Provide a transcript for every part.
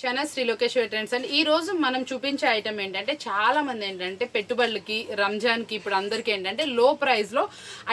Channel Shri Lokeshwari trends అండి. ఈ రోజు మనం చూపించే ఐటమ్ ఏంటంటే చాలా మంది ఏంటంటే పెట్టుబడులకి రంజాన్కి ఇప్పుడు అందరికీ ఏంటంటే లో ప్రైస్లో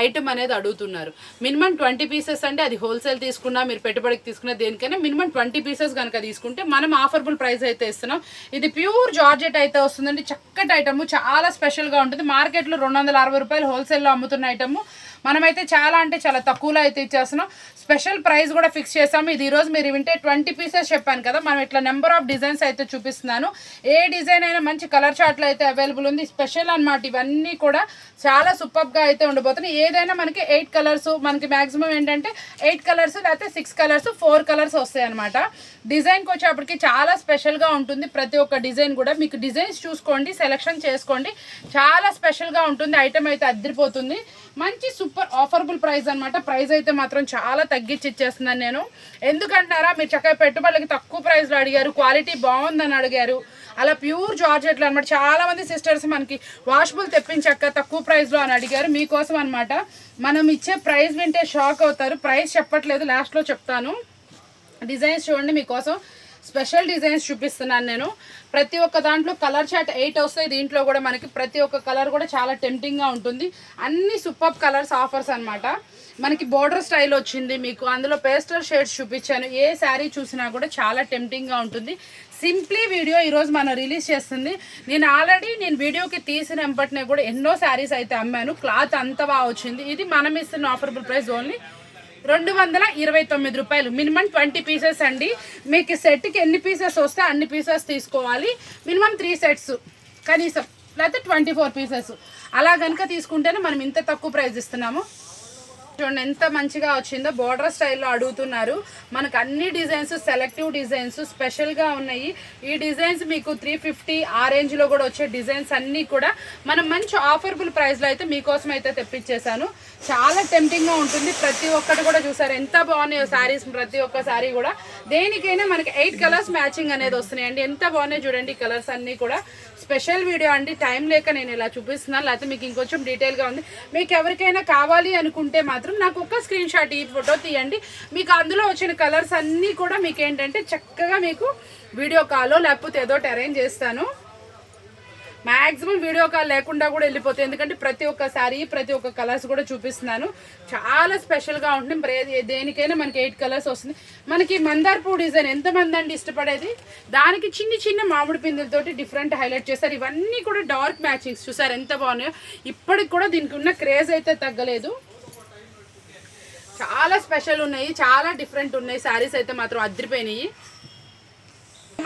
ఐటమ్ అనేది అడుగుతున్నారు. మినిమం 20 పీసెస్ అంటే అది హోల్సేల్ తీసుకున్నా మీరు పెట్టుబడికి తీసుకున్నా దేనికైనా మినిమం 20 పీసెస్ కనుక తీసుకుంటే మనం ఆఫర్బుల్ ప్రైస్ అయితే ఇస్తున్నాం. ఇది ప్యూర్ జార్జెట్ అయితే వస్తుందండి. చక్కటి ఐటమ్, చాలా స్పెషల్గా ఉంటుంది. మార్కెట్లో 260 రూపాయలు హోల్సేల్లో అమ్ముతున్న ఐటమ్ మనమైతే చాలా అంటే చాలా తక్కువలో అయితే ఇచ్చేస్తున్నాం. స్పెషల్ ప్రైస్ కూడా ఫిక్స్ చేసాము. ఇది ఈరోజు మీరు వింటే 20 పీసెస్ చెప్పాను కదా, మనం ఇట్లా నెంబర్ ఆఫ్ డిజైన్స్ అయితే చూపిస్తున్నాను. ఏ డిజైన్ అయినా మంచి కలర్ చార్ట్లో అయితే అవైలబుల్ ఉంది. స్పెషల్ అనమాట. ఇవన్నీ కూడా చాలా సూపర్గా అయితే ఉండబోతున్నాయి. ఏదైనా మనకి 8 కలర్స్, మనకి మ్యాక్సిమం ఏంటంటే 8 కలర్స్ లేకపోతే 6 కలర్స్ 4 కలర్స్ వస్తాయి అనమాట. డిజైన్కి వచ్చేప్పటికి చాలా స్పెషల్గా ఉంటుంది. ప్రతి ఒక్క డిజైన్ కూడా మీకు డిజైన్స్ చూసుకోండి, సెలెక్షన్ చేసుకోండి. చాలా స్పెషల్గా ఉంటుంది. ఐటమ్ అయితే అదిరిపోతుంది. మంచి సూపర్ ఆఫర్బుల్ ప్రైస్ అనమాట. ప్రైస్ అయితే మాత్రం చాలా తగ్గించి ఇచ్చేస్తున్నాను నేను. ఎందుకంటారా, మీరు చక్కగా పెట్టుబడులకి తక్కువ ప్రైస్లో అడిగారు, క్వాలిటీ బాగుందని అడిగారు. అలా ప్యూర్ జార్జెట్లు అనమాట. చాలామంది సిస్టర్స్ మనకి వాషబుల్ తెప్పించక్క తక్కువ ప్రైస్లో అని అడిగారు. మీకోసం అనమాట. మనం ఇచ్చే ప్రైస్ వింటే షాక్ అవుతారు. ప్రైస్ చెప్పట్లేదు, లాస్ట్లో చెప్తాను. డిజైన్స్ చూడండి, మీకోసం స్పెషల్ డిజైన్స్ చూపిస్తున్నాను నేను. ప్రతి ఒక్క దాంట్లో కలర్ చార్ట్ 8 వస్తాయి. దీంట్లో కూడా మనకి ప్రతి ఒక్క కలర్ కూడా చాలా టెంప్టింగ్గా ఉంటుంది. అన్ని సూపర్ కలర్స్ ఆఫర్స్ అనమాట. మనకి బోర్డర్ స్టైల్ వచ్చింది మీకు. అందులో పేస్టల్ షేడ్స్ చూపించాను. ఏ శారీ చూసినా కూడా చాలా టెంప్టింగ్గా ఉంటుంది. సింప్లీ వీడియో ఈరోజు మనం రిలీజ్ చేస్తుంది. నేను ఆల్రెడీ వీడియోకి తీసిన వెంపటినే కూడా ఎన్నో శారీస్ అయితే అమ్మాను. క్లాత్ అంత బాగా వచ్చింది. ఇది మనం ఇస్తున్న ఆఫర్బుల్ ప్రైస్ ఓన్లీ 229 రూపాయలు. మినిమం 20 పీసెస్ అండి. మీకు సెట్కి ఎన్ని పీసెస్ వస్తే అన్ని పీసెస్ తీసుకోవాలి. మినిమం 3 సెట్స్ కనీసం, లేకపోతే 24 పీసెస్. అలా కనుక తీసుకుంటేనే మనం ఇంత తక్కువ ప్రైస్ ఇస్తున్నాము. చూడండి ఎంత మంచిగా వచ్చిందో. బోర్డర్ స్టైల్లో అడుగుతున్నారు. మనకు అన్ని డిజైన్స్ సెలెక్టివ్ డిజైన్స్ స్పెషల్గా ఉన్నాయి. ఈ డిజైన్స్ మీకు 350 ఆ రేంజ్లో కూడా వచ్చే డిజైన్స్ అన్నీ కూడా మనం మంచి ఆఫర్బుల్ ప్రైస్లో అయితే మీకోసం అయితే తెప్పించేశాను. చాలా టెంప్టింగ్గా ఉంటుంది. ప్రతి ఒక్కటి కూడా చూసారు ఎంత బాగున్నాయో శారీస్. ప్రతి ఒక్క శారీ కూడా దేనికైనా మనకి 8 కలర్స్ మ్యాచింగ్ అనేది వస్తున్నాయండి. ఎంత బాగున్నాయి చూడండి. ఈ కలర్స్ అన్నీ కూడా స్పెషల్ వీడియో అండి. టైం లేక నేను ఇలా చూపిస్తున్నాను, లేకపోతే మీకు ఇంకొంచెం డీటెయిల్గా ఉంది. మీకు ఎవరికైనా కావాలి అనుకుంటే మాత్రం నాకు ఒక స్క్రీన్ షాట్ ఈ ఫోటో తీయండి. మీకు అందులో వచ్చిన కలర్స్ అన్నీ కూడా మీకు ఏంటంటే చక్కగా మీకు వీడియో కాల్లో లేకపోతే ఏదో అరేంజ్ చేస్తాను. మ్యాక్సిమం వీడియో కాల్ లేకుండా కూడా వెళ్ళిపోతాయి. ఎందుకంటే ప్రతి ఒక్క శారీ ప్రతి ఒక్క కలర్స్ కూడా చూపిస్తున్నాను. చాలా స్పెషల్గా ఉంటుంది. దేనికైనా మనకి 8 కలర్స్ వస్తుంది. మనకి మందార్ పూ డిజైన్ ఎంతమంది అండి ఇష్టపడేది. దానికి చిన్న చిన్న మామిడి పిందులతోటి డిఫరెంట్ హైలైట్ చేస్తారు. ఇవన్నీ కూడా డార్క్ మ్యాచింగ్స్ చూసారు ఎంత బాగున్నాయో. ఇప్పటికి కూడా దీనికి ఉన్న క్రేజ్ అయితే తగ్గలేదు. చాలా స్పెషల్ ఉన్నాయి, చాలా డిఫరెంట్ ఉన్నాయి. శారీస్ అయితే మాత్రం అదిరిపోయినాయి.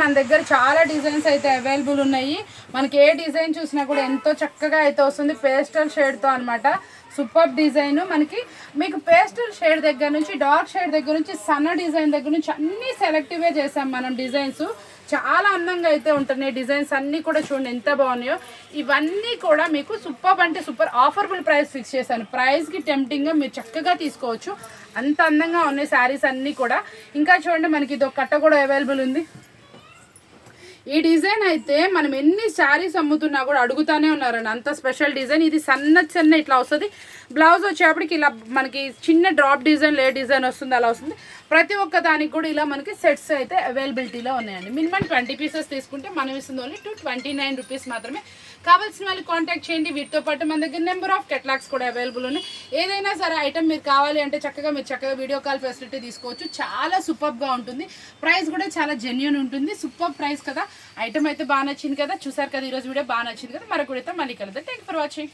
మన దగ్గర చాలా డిజైన్స్ అయితే అవైలబుల్ ఉన్నాయి. మనకి ఏ డిజైన్ చూసినా కూడా ఎంతో చక్కగా అయితే వస్తుంది. పేస్టల్ షేడ్తో అనమాట. Super design. మీకు పేస్టల్ షేడ్ దగ్గర నుంచి డార్క్ షేడ్ దగ్గర నుంచి సన్న డిజైన్ దగ్గర నుంచి అన్నీ సెలెక్టివ్గా చేసాం మనం డిజైన్స్. చాలా అందంగా అయితే ఉంటున్నాయి డిజైన్స్ అన్నీ కూడా. చూడండి ఎంత బాగున్నాయో. ఇవన్నీ కూడా మీకు సూపర్ అంటే సూపర్ ఆఫర్బుల్ ప్రైస్ ఫిక్స్ చేశాను. ప్రైస్కి టెంప్టింగ్గా మీరు చక్కగా తీసుకోవచ్చు. అంత అందంగా ఉన్నాయి శారీస్ అన్నీ కూడా. ఇంకా చూడండి మనకి ఇది ఒక కట్ట కూడా అవైలబుల్ ఉంది. ఈ డిజైన్ అయితే మనం ఎన్ని శారీస్ అమ్ముతున్నా కూడా అడుగుతానే ఉన్నారండి. అంత స్పెషల్ డిజైన్. ఇది సన్న ఇట్లా వస్తుంది. బ్లౌజ్ వచ్చేప్పటికి ఇలా మనకి చిన్న డ్రాప్ డిజైన్, ఏ డిజైన్ వస్తుంది అలా వస్తుంది. ప్రతి ఒక్క దానికి కూడా ఇలా మనకి సెట్స్ అయితే అవైలబిలిటీలో ఉన్నాయండి. మినిమం 20 పీసెస్ తీసుకుంటే మనం ఇస్తుంది ఓన్లీ 229 రూపీస్ మాత్రమే. కావాల్సిన వాళ్ళు కాంటాక్ట్ చేయండి. వీటితో పాటు మన దగ్గర నెంబర్ ఆఫ్ కెటలాగ్స్ కూడా అవైలబుల్ ఉన్నాయి. ఏదైనా సరే ఐటమ్ మీరు కావాలి అంటే చక్కగా వీడియో కాల్ ఫెసిలిటీ తీసుకోవచ్చు. చాలా సూపర్గా ఉంటుంది. ప్రైస్ కూడా చాలా జెన్యూన్ ఉంటుంది. సూపర్ ప్రైస్ కదా. ఐటమ్ అయితే బాగా నచ్చింది కదా. చూసారు కదా ఈరోజు వీడియో బాగా నచ్చింది కదా. మరొక వీడియోతో మళ్ళీ కలుద్దాం. Thank for watching.